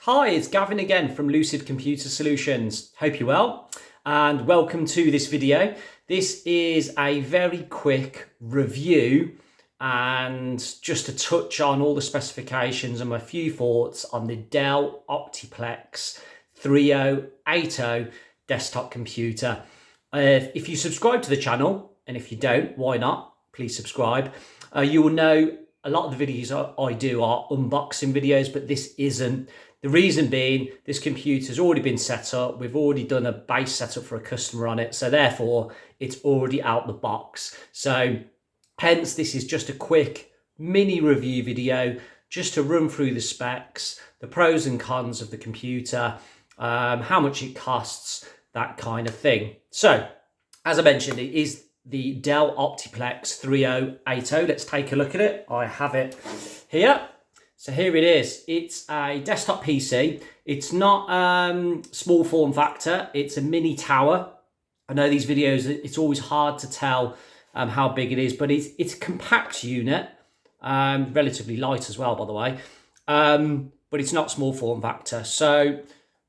Hi, it's Gavin again from Lucid Computer Solutions. Hope you're well and welcome to this video. This is a very quick review and just to touch on all the specifications and my few thoughts on the Dell Optiplex 3080 desktop computer. If you subscribe to the channel, and if you don't, why not? Please subscribe. You will know a lot of the videos I do are unboxing videos, but this isn't. The reason being, this computer's already been set up. We've already done a base setup for a customer on it. So therefore, it's already out the box. So hence, this is just a quick mini review video, just to run through the specs, the pros and cons of the computer, how much it costs, that kind of thing. So, as I mentioned, it is the Dell Optiplex 3080. Let's take a look at it. I have it here. So here it is. It's a desktop PC. It's not small form factor. It's a mini tower. I know these videos, it's always hard to tell how big it is, but it's a compact unit, relatively light as well, by the way. But it's not small form factor. So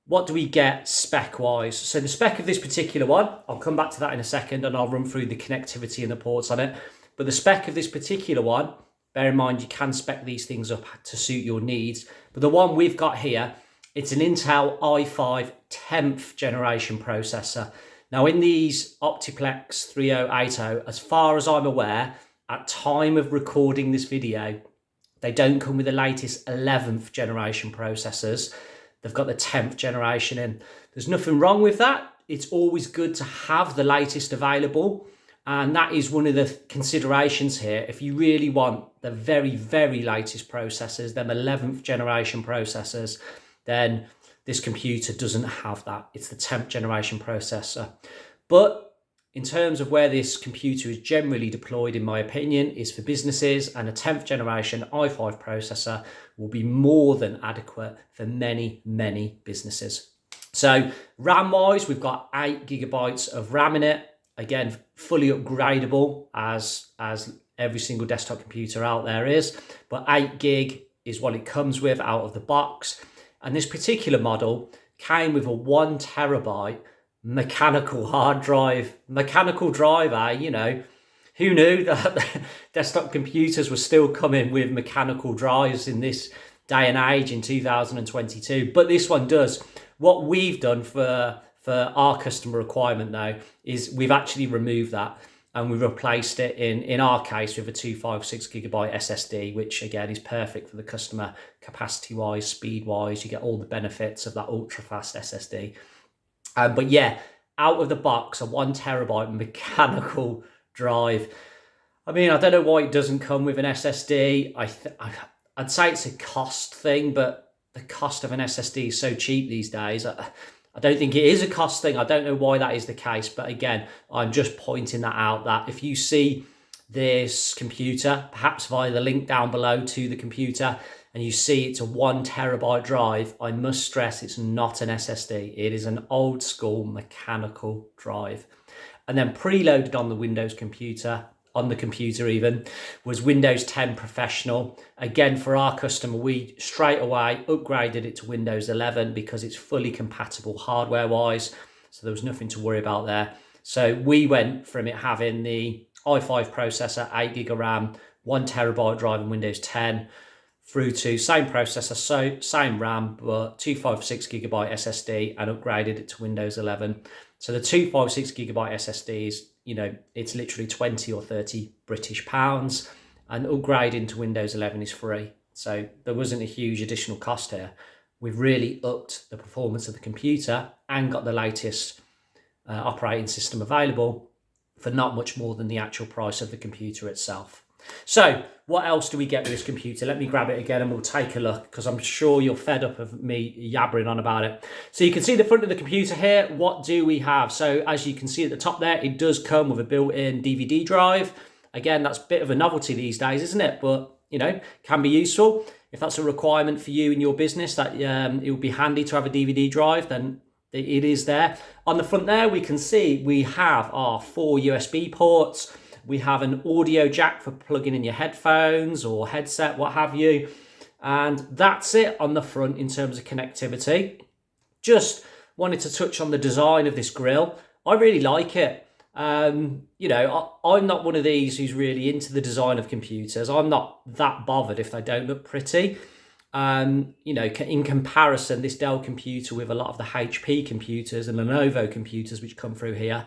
what do we get spec-wise? So the spec of this particular one, I'll come back to that in a second and I'll run through the connectivity and the ports on it. But the spec of this particular one, bear in mind you can spec these things up to suit your needs. But the one we've got here, it's an Intel i5 10th generation processor. Now in these Optiplex 3080, as far as I'm aware, at time of recording this video, they don't come with the latest 11th generation processors. They've got the 10th generation in. There's nothing wrong with that. It's always good to have the latest available. And that is one of the considerations here. If you really want the very, very latest processors, them 11th generation processors, then this computer doesn't have that. It's the 10th generation processor. But in terms of where this computer is generally deployed, in my opinion, is for businesses, and a 10th generation i5 processor will be more than adequate for many, many businesses. So RAM-wise, we've got 8 gigabytes of RAM in it. Again, fully upgradable as every single desktop computer out there is, but 8 gig is what it comes with out of the box. And this particular model came with a 1 terabyte mechanical hard drive. Mechanical drive, you know, who knew that desktop computers were still coming with mechanical drives in this day and age in 2022? But this one does. What we've done for our customer requirement though, is we've actually removed that and we've replaced it in our case with a 256 gigabyte SSD, which again is perfect for the customer capacity wise, speed wise. You get all the benefits of that ultra fast SSD. But yeah, out of the box, a 1 terabyte mechanical drive. I mean, I don't know why it doesn't come with an SSD. I'd say it's a cost thing, but the cost of an SSD is so cheap these days. I don't think it is a cost thing. I don't know why that is the case. But again, I'm just pointing that out, that if you see this computer, perhaps via the link down below to the computer, and you see it's a 1 terabyte drive, I must stress it's not an SSD. It is an old school mechanical drive. And then preloaded on the Windows computer, on the computer even, was Windows 10 Professional. Again, for our customer, we straight away upgraded it to Windows 11 because it's fully compatible hardware-wise. So there was nothing to worry about there. So we went from it having the i5 processor, 8 gig of RAM, 1 terabyte drive in Windows 10, through to same processor, so same RAM, but 256 gigabyte SSD, and upgraded it to Windows 11. So the 256 gigabyte SSDs, you know, it's literally 20 or 30 British pounds, and upgrading to Windows 11 is free. So there wasn't a huge additional cost here. We've really upped the performance of the computer and got the latest operating system available for not much more than the actual price of the computer itself. So what else do we get with this computer? Let me grab it again and we'll take a look, because I'm sure you're fed up of me yabbering on about it. So you can see the front of the computer here. What do we have? So as you can see at the top there, it does come with a built-in DVD drive. Again, that's a bit of a novelty these days, isn't it? But, you know, can be useful. If that's a requirement for you in your business, that it would be handy to have a DVD drive, then it is there. On the front there, we can see we have our 4 USB ports. We have an audio jack for plugging in your headphones or headset, what have you. And that's it on the front in terms of connectivity. Just wanted to touch on the design of this grill. I really like it. You know, I'm not one of these who's really into the design of computers. I'm not that bothered if they don't look pretty. You know, in comparison, this Dell computer with a lot of the HP computers and Lenovo computers which come through here,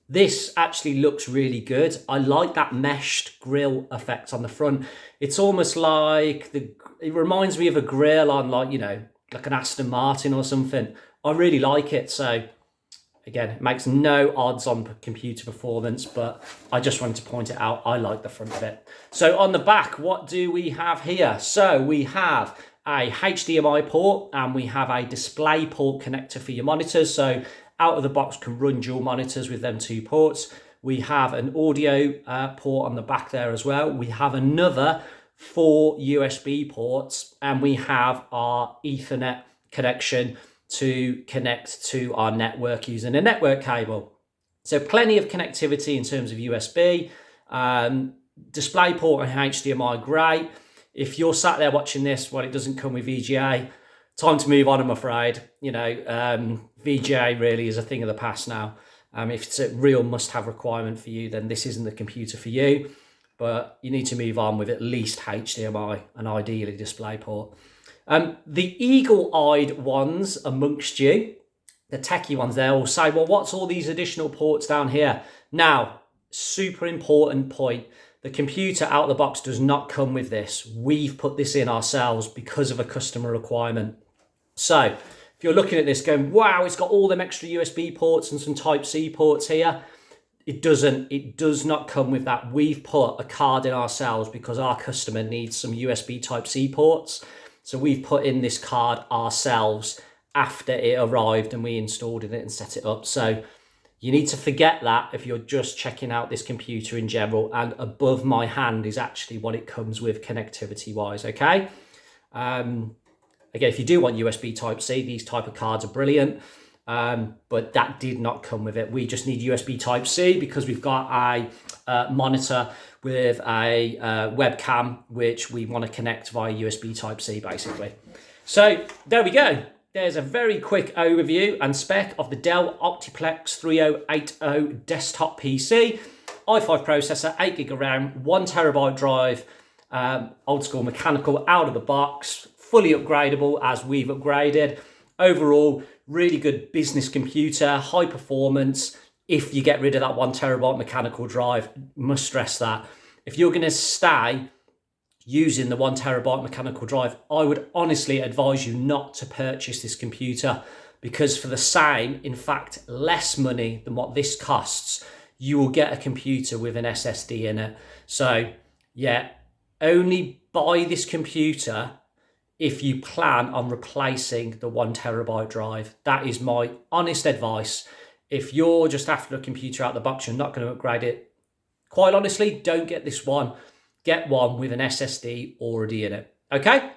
this actually looks really good. I like that meshed grill effect on the front. It's almost like it reminds me of a grill on, like, you know, like an Aston Martin or something. I really like it. So again, it makes no odds on computer performance, but I just wanted to point it out. I like the front of it. So on the back, what do we have here? So we have a HDMI port and we have a display port connector for your monitors. So out of the box can run dual monitors with them 2 ports. We have an audio port on the back there as well. We have another 4 USB ports, and we have our Ethernet connection to connect to our network using a network cable. So plenty of connectivity in terms of USB. Display port and HDMI, great. If you're sat there watching this, well, it doesn't come with VGA, time to move on, I'm afraid. You know, VGA really is a thing of the past now. If it's a real must-have requirement for you, then this isn't the computer for you. But you need to move on with at least HDMI and ideally DisplayPort. The eagle-eyed ones amongst you, the techie ones there, will say, well, what's all these additional ports down here? Now, super important point. The computer out of the box does not come with this. We've put this in ourselves because of a customer requirement. So if you're looking at this going, wow, it's got all them extra USB ports and some Type-C ports here, it does not come with that. We've put a card in ourselves because our customer needs some USB Type-C ports. So we've put in this card ourselves after it arrived and we installed it and set it up. So you need to forget that if you're just checking out this computer in general, and above my hand is actually what it comes with connectivity wise, okay? Again, if you do want USB Type-C, these type of cards are brilliant. But that did not come with it. We just need USB Type-C because we've got a monitor with a webcam which we want to connect via USB Type-C basically. So there we go. There's a very quick overview and spec of the Dell Optiplex 3080 desktop PC, i5 processor, 8GB of RAM, 1TB drive, old school mechanical out of the box, fully upgradable as we've upgraded. Overall, really good business computer, high performance. If you get rid of that 1TB mechanical drive, must stress that. If you're going to stay using the 1TB mechanical drive, I would honestly advise you not to purchase this computer, because for the same, in fact, less money than what this costs, you will get a computer with an SSD in it. So yeah, only buy this computer if you plan on replacing the 1TB drive. That is my honest advice. If you're just after a computer out the box, you're not going to upgrade it, quite honestly, don't get this one. Get one with an SSD already in it. Okay?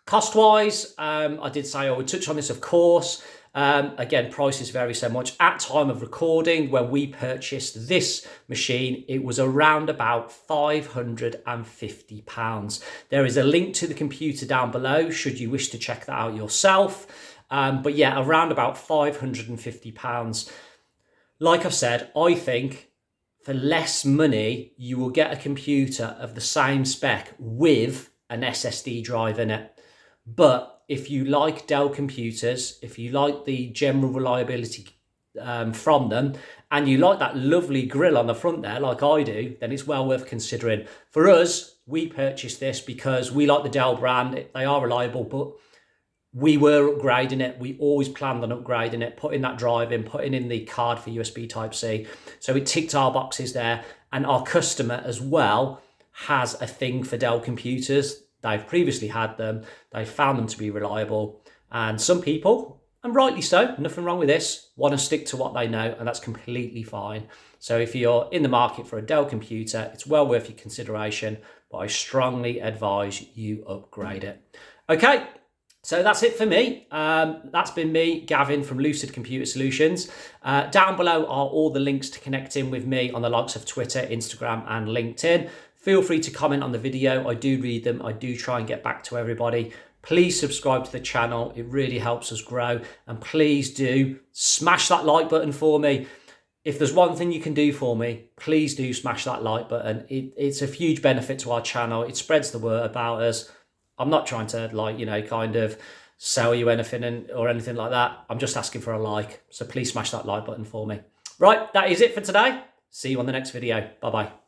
Cost-wise, I did say I would touch on this, of course. Again, prices vary so much. At time of recording, when we purchased this machine, it was around about £550. There is a link to the computer down below, should you wish to check that out yourself. But yeah, around about £550. Like I've said, I think for less money, you will get a computer of the same spec with an SSD drive in it. But if you like Dell computers, if you like the general reliability from them, and you like that lovely grille on the front there, like I do, then it's well worth considering. For us, we purchased this because we like the Dell brand. They are reliable, but we were upgrading it. We always planned on upgrading it, putting that drive in, putting in the card for USB Type-C. So it ticked our boxes there. And our customer as well has a thing for Dell computers. They've previously had them. They found them to be reliable. And some people, and rightly so, nothing wrong with this, want to stick to what they know, and that's completely fine. So if you're in the market for a Dell computer, it's well worth your consideration, but I strongly advise you upgrade it. Okay. So that's it for me. That's been me, Gavin from Lucid Computer Solutions. Down below are all the links to connect in with me on the likes of Twitter, Instagram, and LinkedIn. Feel free to comment on the video. I do read them. I do try and get back to everybody. Please subscribe to the channel. It really helps us grow. And please do smash that like button for me. If there's one thing you can do for me, please do smash that like button. It's a huge benefit to our channel. It spreads the word about us. I'm not trying to kind of sell you anything or anything like that. I'm just asking for a like. So please smash that like button for me. Right, that is it for today. See you on the next video. Bye-bye.